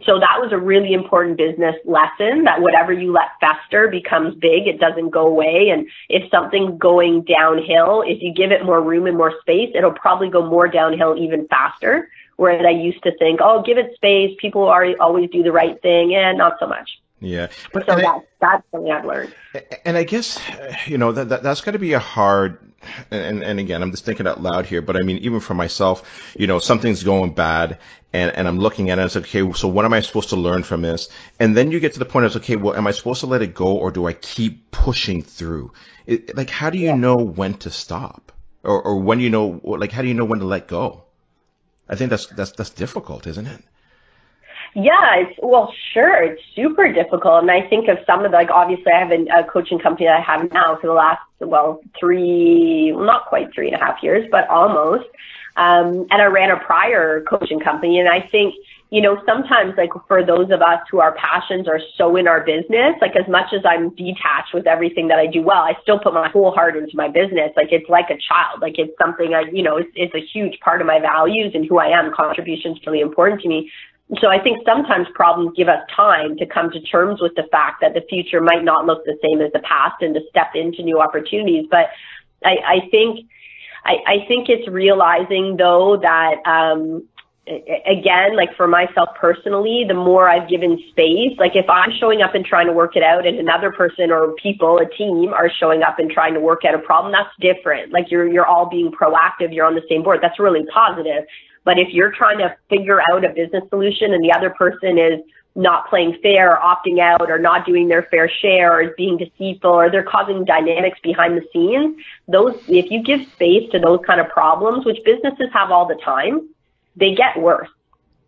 C: So that was a really important business lesson, that whatever you let fester becomes big. It doesn't go away. And if something's going downhill, if you give it more room and more space, it'll probably go more downhill even faster. Whereas I used to think, oh, give it space. People always do the right thing. And not so much.
B: Yeah.
C: But so that's something I've learned.
B: And I guess, that's got to be a hard, and again, I'm just thinking out loud here, but I mean, even for myself, something's going bad and I'm looking at it and it's okay, so what am I supposed to learn from this? And then you get to the point of, okay, well, am I supposed to let it go or do I keep pushing through? How do you know when to stop? Or when how do you know when to let go? I think that's difficult, isn't it?
C: Yeah, sure. It's super difficult. And I think of some of obviously I have a coaching company that I have now for the last, not quite 3.5 years, but almost. And I ran a prior coaching company. And I think, sometimes for those of us who our passions are so in our business, as much as I'm detached with everything that I do well, I still put my whole heart into my business. It's like a child. It's something it's a huge part of my values and who I am. Contribution's really important to me. So I think sometimes problems give us time to come to terms with the fact that the future might not look the same as the past and to step into new opportunities. But I think it's realizing though that, again, like for myself personally, the more I've given space, like if I'm showing up and trying to work it out and another person or people, a team are showing up and trying to work out a problem, that's different. Like you're all being proactive. You're on the same board. That's really positive. But if you're trying to figure out a business solution and the other person is not playing fair or opting out or not doing their fair share or is being deceitful or they're causing dynamics behind the scenes, if you give space to those kind of problems, which businesses have all the time, they get worse.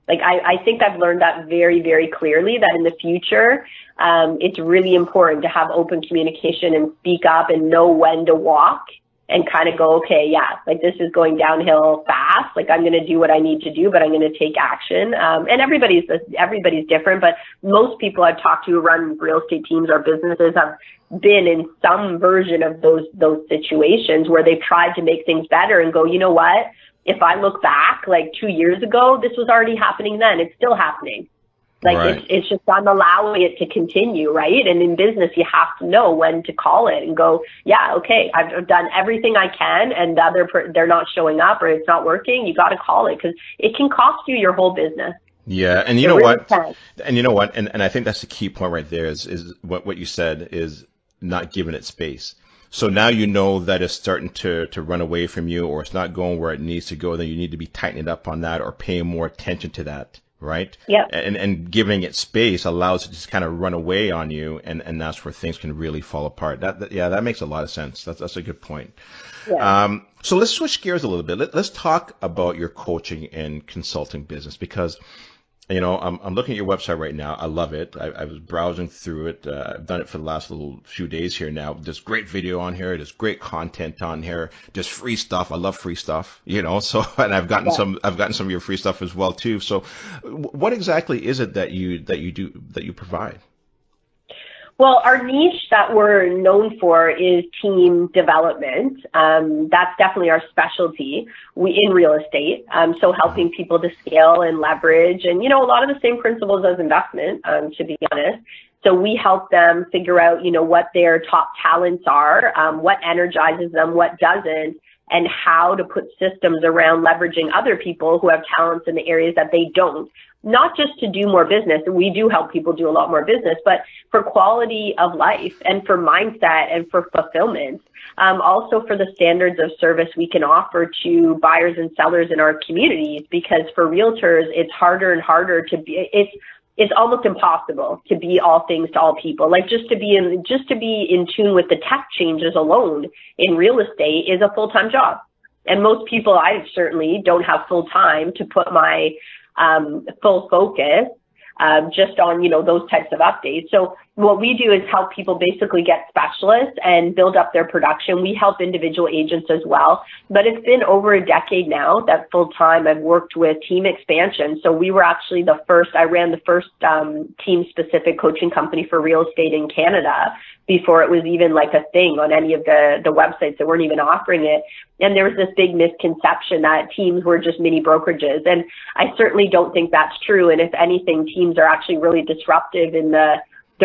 C: Like I think I've learned that very, very clearly that in the future, it's really important to have open communication and speak up and know when to walk and kind of go, okay, yeah, like this is going downhill fast. Like I'm going to do what I need to do, but I'm going to take action. And everybody's different, but most people I've talked to who run real estate teams or businesses have been in some version of those situations where they've tried to make things better and go, you know what? If I look back like 2 years ago, this was already happening then. It's still happening. Like right. It's just I'm allowing it to continue, right? And in business, you have to know when to call it and go, yeah, okay, I've done everything I can, and they're not showing up or it's not working. You got to call it because it can cost you your whole business.
B: Yeah, and you know what? And you know what? And I think that's the key point right there is what you said is not giving it space. So now you know that it's starting to run away from you or it's not going where it needs to go. Then you need to be tightening up on that or paying more attention to that, right?
C: Yeah.
B: And giving it space allows it to just kind of run away on you, and that's where things can really fall apart. That makes a lot of sense. That's a good point. Yeah. So let's switch gears a little bit. Let's talk about your coaching and consulting business because, you know, I'm looking at your website right now. I love it. I was browsing through it. I've done it for the last little few days here now. There's great video on here. There's great content on here. There's free stuff. I love free stuff, you know, so, and I've gotten some of your free stuff as well too. So what exactly is it that you provide?
C: Well, our niche that we're known for is team development. That's definitely our specialty in real estate. So helping people to scale and leverage and, you know, a lot of the same principles as investment, to be honest. So we help them figure out, you know, what their top talents are, what energizes them, what doesn't, and how to put systems around leveraging other people who have talents in the areas that they don't. Not just to do more business. We do help people do a lot more business, but for quality of life and for mindset and for fulfillment. Also for the standards of service we can offer to buyers and sellers in our communities, because for realtors, it's harder and harder to be, it's almost impossible to be all things to all people. Like just to be in tune with the tech changes alone in real estate is a full-time job. And most people, I certainly don't have full time to put my full focus just on, you know, those types of updates. So what we do is help people basically get specialists and build up their production. We help individual agents as well. But it's been over a decade now that full time I've worked with team expansion. So we were actually I ran the first team specific coaching company for real estate in Canada before it was even like a thing on any of the websites that weren't even offering it. And there was this big misconception that teams were just mini brokerages. And I certainly don't think that's true. And if anything, teams are actually really disruptive in the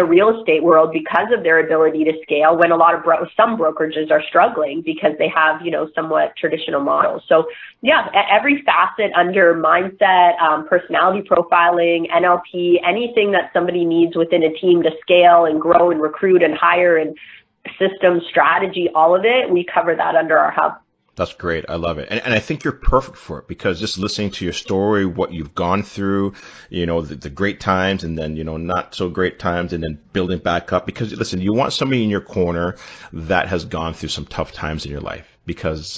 C: real estate world because of their ability to scale, when a lot of some brokerages are struggling because they have, you know, somewhat traditional models. So yeah, every facet under mindset, personality profiling, NLP, anything that somebody needs within a team to scale and grow and recruit and hire and system strategy, all of it, we cover that under our hub.
B: That's great. I love it. And I think you're perfect for it, because just listening to your story, what you've gone through, you know, the great times and then, you know, not so great times and then building back up. Because listen, you want somebody in your corner that has gone through some tough times in your life, because,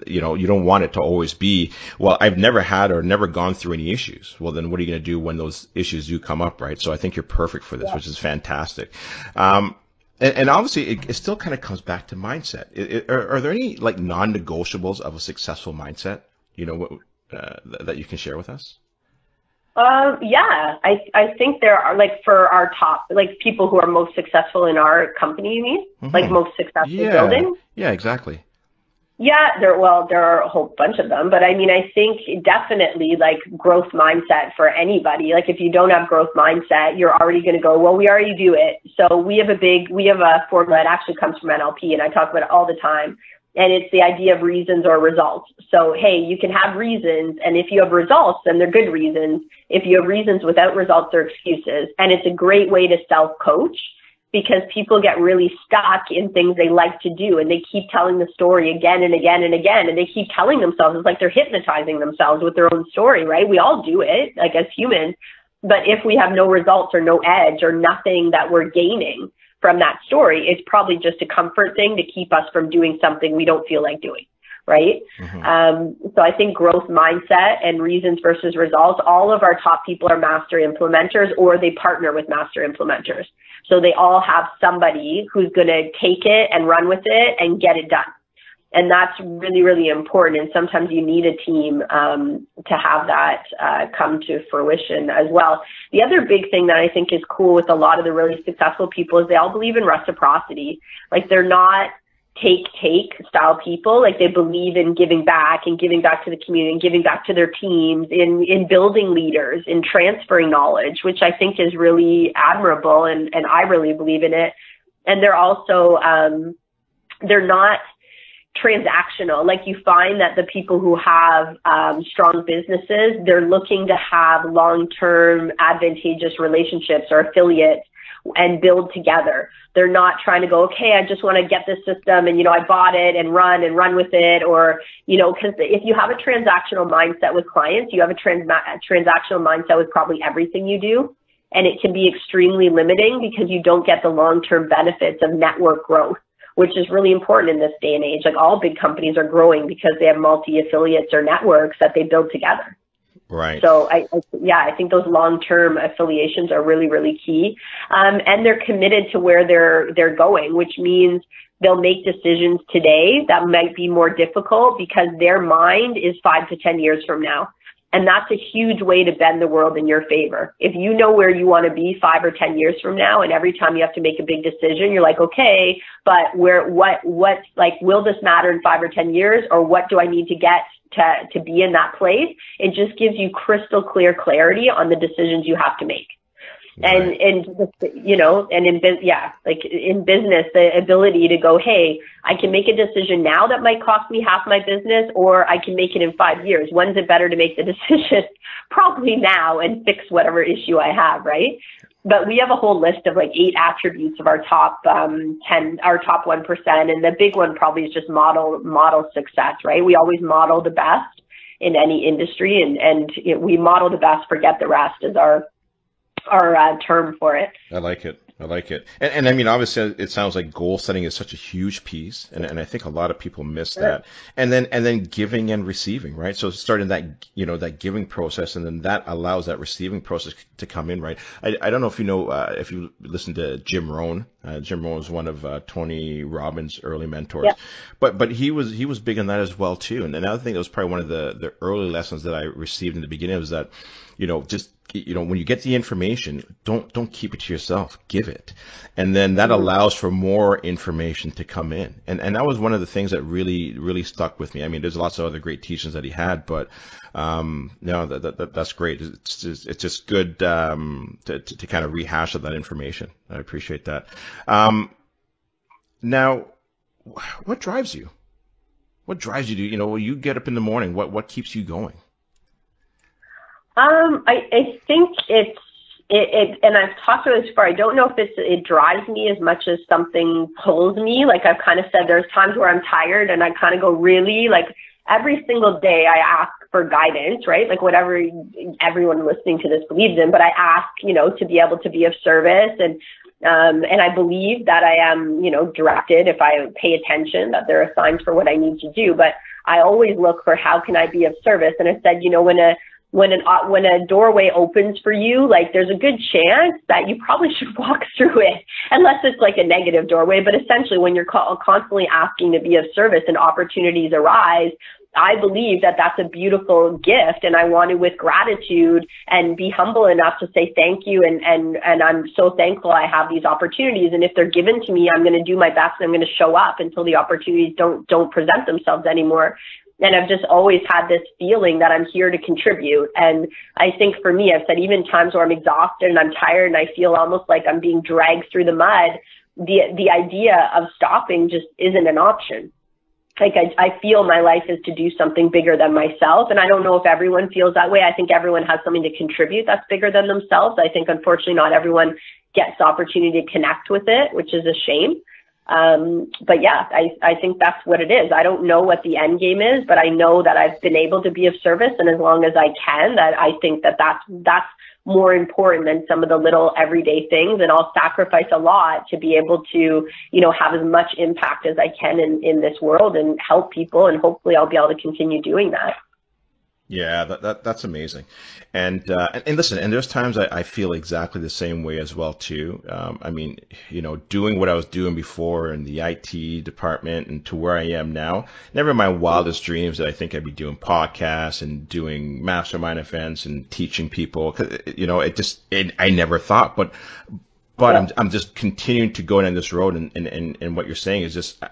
B: you know, you don't want it to always be, well, I've never had or never gone through any issues. Well, then what are you going to do when those issues do come up, right? So I think you're perfect for this, yeah. Which is fantastic. And obviously, it still kind of comes back to mindset. Are there any like non-negotiables of a successful mindset, you know, that you can share with us?
C: Yeah, I think there are, like, for our top, like, people who are most successful in our company, you mean? Mm-hmm. Like most successful building?
B: Yeah, exactly.
C: Yeah, there are a whole bunch of them, but I mean, I think definitely like growth mindset for anybody. Like if you don't have growth mindset, you're already going to go, well, we already do it. So we have a formula that actually comes from NLP, and I talk about it all the time. And it's the idea of reasons or results. So, hey, you can have reasons, and if you have results, then they're good reasons. If you have reasons without results, they're excuses. And it's a great way to self-coach, because people get really stuck in things they like to do, and they keep telling the story again and again and again, and they keep telling themselves, it's like they're hypnotizing themselves with their own story, right? We all do it, like as humans. But if we have no results or no edge or nothing that we're gaining from that story, it's probably just a comfort thing to keep us from doing something we don't feel like doing, right? So I think growth mindset and reasons versus results, all of our top people are master implementers, or they partner with master implementers. So they all have somebody who's going to take it and run with it and get it done. And that's really, really important. And sometimes you need a team to have that come to fruition as well. The other big thing that I think is cool with a lot of the really successful people is they all believe in reciprocity. Like, they're not take style people. Like, they believe in giving back and giving back to the community and giving back to their teams, in building leaders, in transferring knowledge, which I think is really admirable. And I really believe in it. And they're also, they're not transactional. Like, you find that the people who have strong businesses, they're looking to have long-term advantageous relationships or affiliates and build together. They're not trying to go, okay, I just want to get this system and, I bought it and run with it. Or, because if you have a transactional mindset with clients, you have a transactional mindset with probably everything you do. And it can be extremely limiting because you don't get the long-term benefits of network growth, which is really important in this day and age. Like, all big companies are growing because they have multi-affiliates or networks that they build together.
B: Right.
C: So I think those long-term affiliations are really, really key. And they're committed to where they're going, which means they'll make decisions today that might be more difficult because their mind is 5 to 10 years from now. And that's a huge way to bend the world in your favor. If you know where you want to be 5 or 10 years from now, and every time you have to make a big decision, you're like, okay, but will this matter in 5 or 10 years? Or what do I need to get to be in that place? It just gives you crystal clear clarity on the decisions you have to make. Right. And in business, the ability to go, hey, I can make a decision now that might cost me half my business, or I can make it in 5 years. When's it better to make the decision? Probably now, and fix whatever issue I have, right? But we have a whole list of 8 attributes of our top 10, our top 1%. And the big one probably is just model success, right? We always model the best in any industry, and we model the best, forget the rest is our term for it.
B: I like it. And I mean, obviously it sounds like goal setting is such a huge piece. And I think a lot of people miss that. And then giving and receiving, right? So starting that, that giving process, and then that allows that receiving process to come in, right? I don't know if you know, if you listen to Jim Rohn. Jim Rohn was one of Tony Robbins' early mentors, yeah. But he was big on that as well too. And another thing that was probably one of the early lessons that I received in the beginning was that, when you get the information, don't keep it to yourself, give it. And then that allows for more information to come in. And that was one of the things that really, really stuck with me. I mean, there's lots of other great teachings that he had, but, that's great. It's just good, to kind of rehash of that information. I appreciate that. Now, what drives you? What drives you to, when you get up in the morning, what keeps you going?
C: I think it's and I've talked about this before. I don't know if it drives me as much as something pulls me. Like I've kind of said, there's times where I'm tired and I kind of go, really, like every single day I ask for guidance, right? Like whatever everyone listening to this believes in, but I ask, to be able to be of service, and I believe that I am, directed if I pay attention, that there are signs for what I need to do. But I always look for how can I be of service. And I said, when a doorway opens for you, like there's a good chance that you probably should walk through it, unless it's like a negative doorway. But essentially, when you're constantly asking to be of service and opportunities arise, I believe that that's a beautiful gift, and I want to, with gratitude, and be humble enough to say thank you, and I'm so thankful I have these opportunities, and if they're given to me, I'm going to do my best, and I'm going to show up until the opportunities don't present themselves anymore. And I've just always had this feeling that I'm here to contribute. And I think for me, I've said even times where I'm exhausted and I'm tired and I feel almost like I'm being dragged through the mud, the idea of stopping just isn't an option. like I feel my life is to do something bigger than myself. And I don't know if everyone feels that way. I think everyone has something to contribute that's bigger than themselves. I think, unfortunately, not everyone gets the opportunity to connect with it, which is a shame. But yeah, I think that's what it is. I don't know what the end game is, but I know that I've been able to be of service. And as long as I can, that I think that that's more important than some of the little everyday things. And I'll sacrifice a lot to be able to, have as much impact as I can in this world and help people. And hopefully I'll be able to continue doing that.
B: Yeah, that's amazing. And listen, and there's times I feel exactly the same way as well too. Doing what I was doing before in the IT department and to where I am now, never in my wildest dreams that I think I'd be doing podcasts and doing mastermind events and teaching people. 'Cause, I never thought, but yeah. I'm just continuing to go down this road, and what you're saying is just,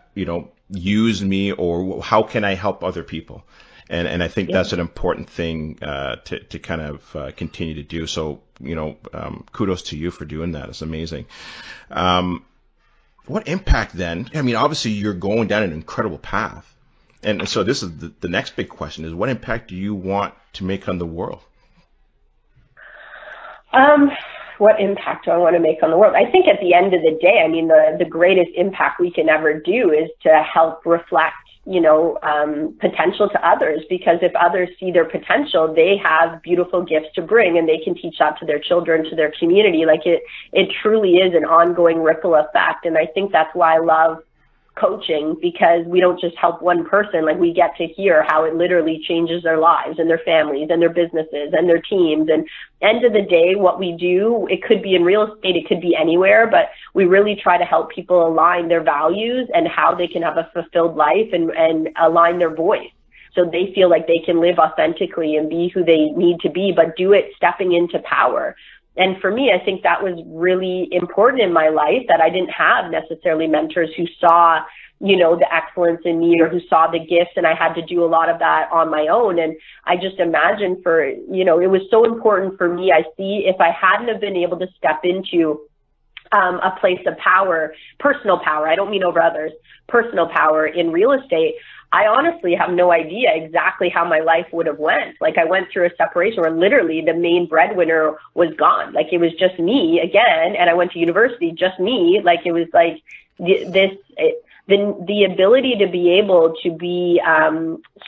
B: use me, or how can I help other people? And I think that's an important thing to kind of continue to do. So, kudos to you for doing that. It's amazing. What impact then? I mean, obviously you're going down an incredible path. And so this is the next big question is, what impact do you want to make on the world?
C: What impact do I want to make on the world? I think at the end of the day, I mean, the greatest impact we can ever do is to help reflect potential to others, because if others see their potential, they have beautiful gifts to bring, and they can teach that to their children, to their community. Like it truly is an ongoing ripple effect. And I think that's why I love coaching, because we don't just help one person. Like, we get to hear how it literally changes their lives and their families and their businesses and their teams. And end of the day, what we do, it could be in real estate, it could be anywhere, but we really try to help people align their values and how they can have a fulfilled life and align their voice, so they feel like they can live authentically and be who they need to be, but do it stepping into power. And for me, I think that was really important in my life, that I didn't have necessarily mentors who saw, the excellence in me, or who saw the gifts, and I had to do a lot of that on my own. And I just imagine it was so important for me. I see, if I hadn't have been able to step into a place of power, personal power, I don't mean over others, personal power in real estate, I honestly have no idea exactly how my life would have went. Like, I went through a separation where literally the main breadwinner was gone. Like, it was just me again. And I went to university, just me. Like, it was like the ability to be able to be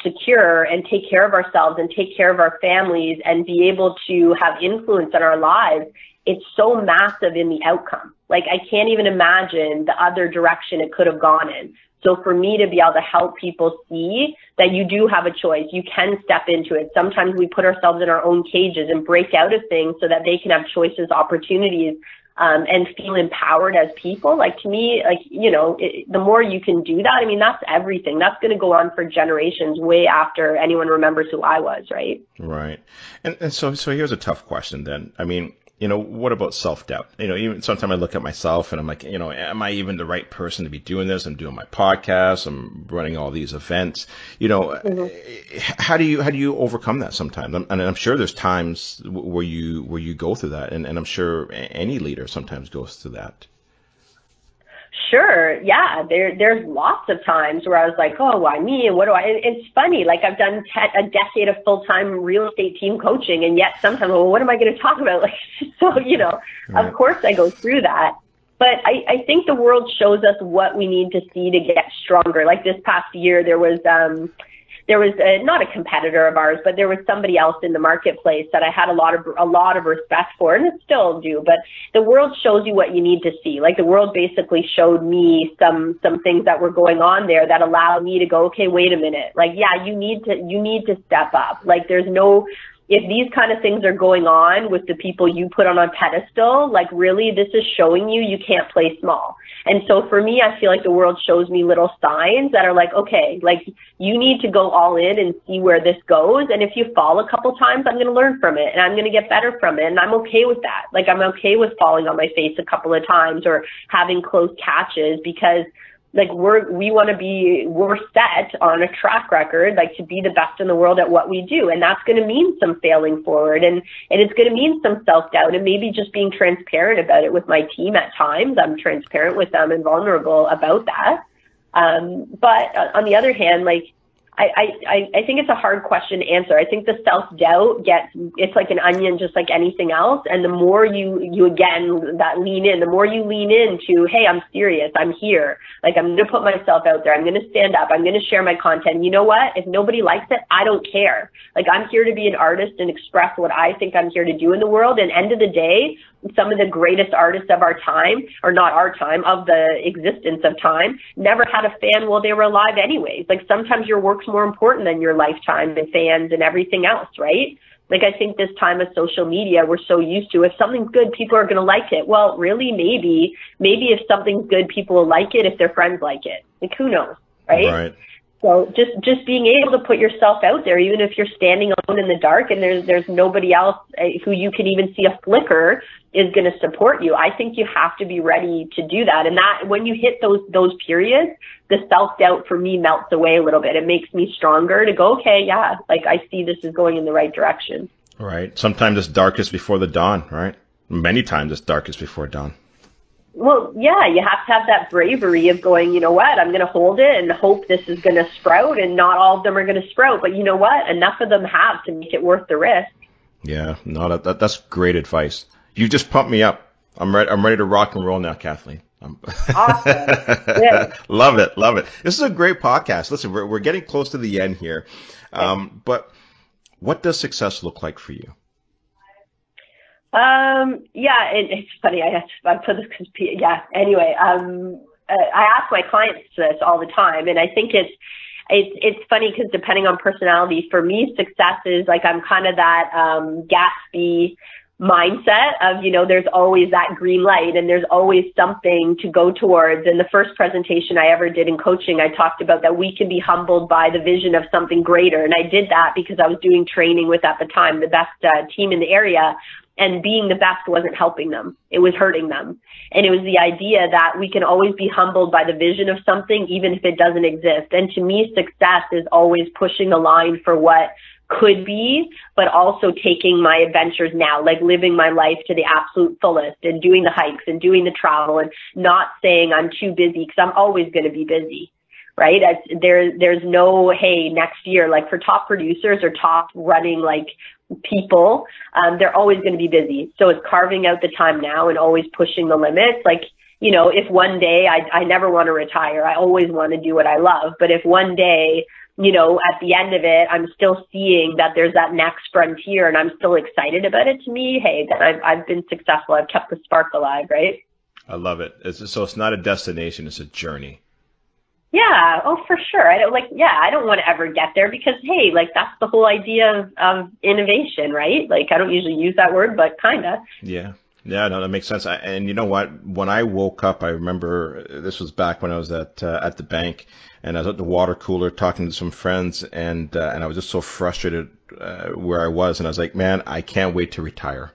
C: secure and take care of ourselves and take care of our families and be able to have influence in our lives. It's so massive in the outcome. Like, I can't even imagine the other direction it could have gone in. So for me to be able to help people see that you do have a choice, you can step into it. Sometimes we put ourselves in our own cages and break out of things so that they can have choices, opportunities, and feel empowered as people. Like, to me, the more you can do that, I mean, that's everything. That's going to go on for generations, way after anyone remembers who I was, right?
B: Right. And so here's a tough question then. I mean, what about self-doubt? Even sometimes I look at myself and I'm like, am I even the right person to be doing this? I'm doing my podcast, I'm running all these events. How do you overcome that sometimes? And I'm sure there's times where you go through that, and I'm sure any leader sometimes goes through that.
C: Sure. Yeah. There's lots of times where I was like, oh, why me? And what do I, it's funny. Like, I've done a decade of full-time real estate team coaching, and yet sometimes, well, what am I going to talk about? Like, so, Of course I go through that. But I think the world shows us what we need to see to get stronger. Like, this past year, there was not a competitor of ours, but there was somebody else in the marketplace that I had a lot of respect for, and I still do. But the world shows you what you need to see. Like, the world basically showed me some things that were going on there that allowed me to go, okay, wait a minute. Like, yeah, you need to step up. Like, if these kind of things are going on with the people you put on a pedestal, like, really, this is showing you can't play small. And so for me, I feel like the world shows me little signs that are like, okay, like, you need to go all in and see where this goes. And if you fall a couple times, I'm going to learn from it and I'm going to get better from it. And I'm okay with that. Like, I'm okay with falling on my face a couple of times or having close catches, because like, we're set on a track record, like, to be the best in the world at what we do. And that's going to mean some failing forward, and it's going to mean some self-doubt, and maybe just being transparent about it with my team at times. I'm transparent with them and vulnerable about that. But on the other hand, like, I think it's a hard question to answer. I think the self-doubt it's like an onion, just like anything else. And the more you again, that lean in, the more you lean into, hey, I'm serious, I'm here. Like, I'm going to put myself out there. I'm going to stand up. I'm going to share my content. You know what? If nobody likes it, I don't care. Like, I'm here to be an artist and express what I think I'm here to do in the world. And end of the day, some of the greatest artists of our time, or not our time, of the existence of time, never had a fan while they were alive anyways. Like, sometimes your work's more important than your lifetime and fans and everything else, right? Like, I think this time of social media, we're so used to, if something's good, people are going to like it. Well, really, maybe if something's good, people will like it if their friends like it. Like, who knows, right?
B: Right.
C: So just being able to put yourself out there, even if you're standing alone in the dark and there's nobody else who you can even see a flicker is going to support you. I think you have to be ready to do that. And that, when you hit those periods, the self-doubt for me melts away a little bit. It makes me stronger to go, okay, yeah, like, I see this is going in the right direction.
B: Right. Sometimes it's darkest before the dawn, right? Many times it's darkest before dawn.
C: Well, yeah, you have to have that bravery of going, you know what, I'm going to hold it and hope this is going to sprout, and not all of them are going to sprout. But you know what? Enough of them have to make it worth the risk. Yeah,
B: no, that's great advice. You just pumped me up. I'm ready to rock and roll now, Kathleen.
C: Awesome. Yeah.
B: Love it. This is a great podcast. Listen, we're getting close to the end here. But what does success look like for you?
C: Yeah, it's funny. I put this because, yeah, anyway, I ask my clients this all the time, and I think it's funny because depending on personality, for me, success is like, I'm kind of that, Gatsby mindset of, you know, there's always that green light and there's always something to go towards. And the first presentation I ever did in coaching, I talked about that we can be humbled by the vision of something greater. And I did that because I was doing training with, at the time, the best team in the area. And being the best wasn't helping them. It was hurting them. And it was the idea that we can always be humbled by the vision of something, even if it doesn't exist. And to me, success is always pushing the line for what could be, but also taking my adventures now, like living my life to the absolute fullest and doing the hikes and doing the travel and not saying I'm too busy, because I'm always going to be busy. Right? There's no, hey, next year, like for top producers or top running, like, people, they're always going to be busy. So it's carving out the time now and always pushing the limits. Like, you know, if one day I never want to retire, I always want to do what I love. But if one day, you know, at the end of it, I'm still seeing that there's that next frontier and I'm still excited about it, to me, hey, then I've been successful. I've kept the spark alive, right?
B: I love it. So it's not a destination, it's a journey.
C: Yeah. Oh, for sure. I don't want to ever get there because, hey, like, that's the whole idea of innovation, right? Like, I don't usually use that word, but kind of.
B: Yeah. Yeah, no, that makes sense. And you know what? When I woke up, I remember this was back when I was at the bank, and I was at the water cooler talking to some friends, and I was just so frustrated where I was, and I was like, man, I can't wait to retire.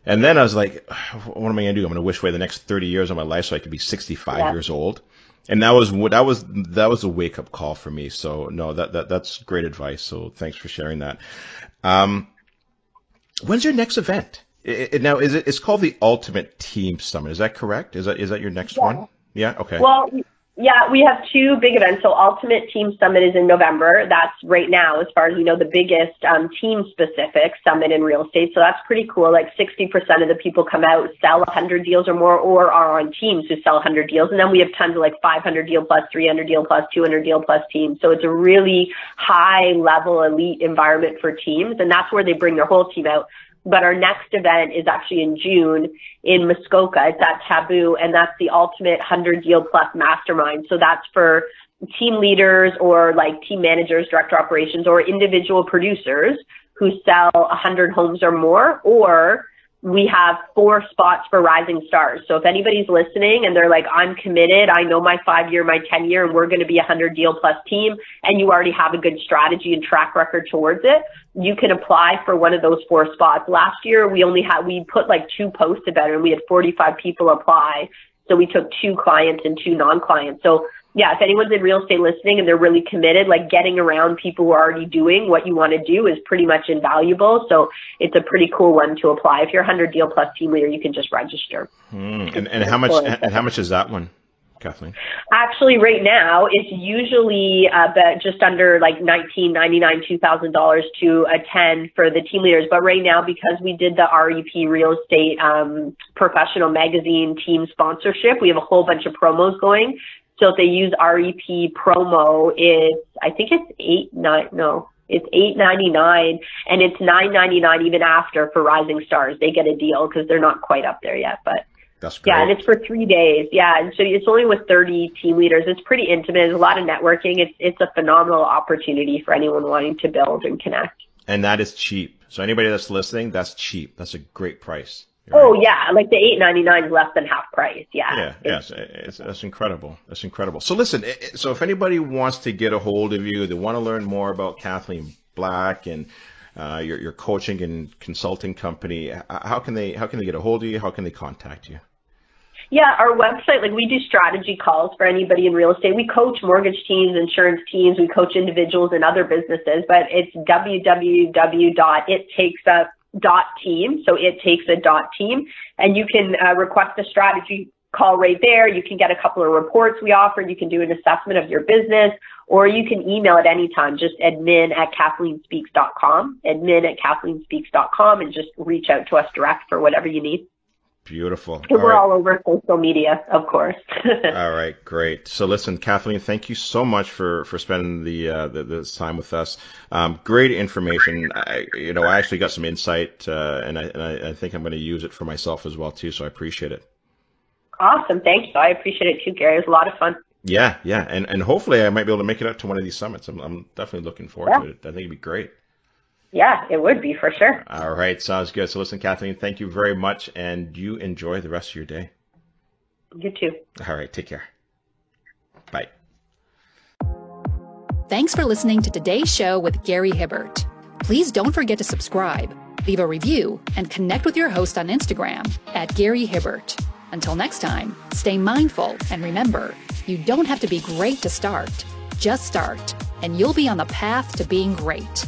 B: And then I was like, what am I going to do? I'm going to wish away the next 30 years of my life so I could be 65 years old. And that was a wake up call for me. So no, that's great advice. So thanks for sharing that. When's your next event? Now it's called the Ultimate Team Summit. Is that correct? Is that your next one? Yeah. Okay.
C: Well, yeah, we have two big events. So Ultimate Team Summit is in November. That's right now, as far as we know, the biggest team-specific summit in real estate. So that's pretty cool. Like 60% of the people come out, sell 100 deals or more, or are on teams who sell 100 deals. And then we have tons of like 500 deal plus, 300 deal plus, 200 deal plus teams. So it's a really high-level elite environment for teams. And that's where they bring their whole team out. But our next event is actually in June in Muskoka. It's at Taboo, and that's the Ultimate 100 Deal Plus Mastermind. So that's for team leaders or like team managers, director operations, or individual producers who sell 100 homes or more, or we have 4 spots for rising stars. So if anybody's listening and they're like, I'm committed, I know my 5-year, my 10-year, and we're going to be a 100 deal plus team, and you already have a good strategy and track record towards it, you can apply for one of those 4 spots. Last year, we put like 2 posts about it, and we had 45 people apply. So we took 2 clients and 2 non-clients. So yeah, if anyone's in real estate listening and they're really committed, like getting around people who are already doing what you want to do is pretty much invaluable. So it's a pretty cool one to apply. If you're a 100 deal plus team leader, you can just register.
B: And how much is that one? Kathleen?
C: Actually, right now, it's usually just under like $1,999, $2,000 to attend for the team leaders. But right now, because we did the REP Real Estate Professional Magazine team sponsorship, we have a whole bunch of promos going. So if they use REP promo, it's $8.99, and it's $9.99 even after for Rising Stars. They get a deal because they're not quite up there yet, but
B: that's great.
C: Yeah, and it's for 3 days. Yeah, and so it's only with 30 team leaders. It's pretty intimate. There's a lot of networking. It's a phenomenal opportunity for anyone wanting to build and connect.
B: And that is cheap. So anybody that's listening, that's cheap. That's a great price. Right?
C: Oh yeah, like the $8.99 is less than half price. Yeah.
B: That's incredible. That's incredible. So listen, so if anybody wants to get a hold of you, they want to learn more about Kathleen Black and your coaching and consulting company, how can they get a hold of you? How can they contact you?
C: Yeah, our website, like we do strategy calls for anybody in real estate. We coach mortgage teams, insurance teams, we coach individuals and other businesses, but it's www.ittakesa.team. So ittakesa.team. And you can request a strategy call right there. You can get a couple of reports we offer. You can do an assessment of your business, or you can email at any time, just admin@kathleenspeaks.com, admin@kathleenspeaks.com, and just reach out to us direct for whatever you need.
B: Beautiful.
C: We're all over social media, of course.
B: All right, great. So listen, Kathleen, thank you so much for spending this time with us. Great information. I actually got some insight, and I think I'm going to use it for myself as well too. So I appreciate it.
C: Awesome. Thank you. I appreciate it too, Gary. It was a lot of fun.
B: Yeah. And hopefully I might be able to make it out to one of these summits. I'm definitely looking forward to it. I think it'd be great.
C: Yeah, it would be for sure.
B: All right. Sounds good. So listen, Kathleen, thank you very much, and you enjoy the rest of your day.
C: You too.
B: All right. Take care. Bye.
A: Thanks for listening to today's show with Gary Hibbert. Please don't forget to subscribe, leave a review, and connect with your host on Instagram @GaryHibbert. Until next time, stay mindful and remember, you don't have to be great to start. Just start, and you'll be on the path to being great.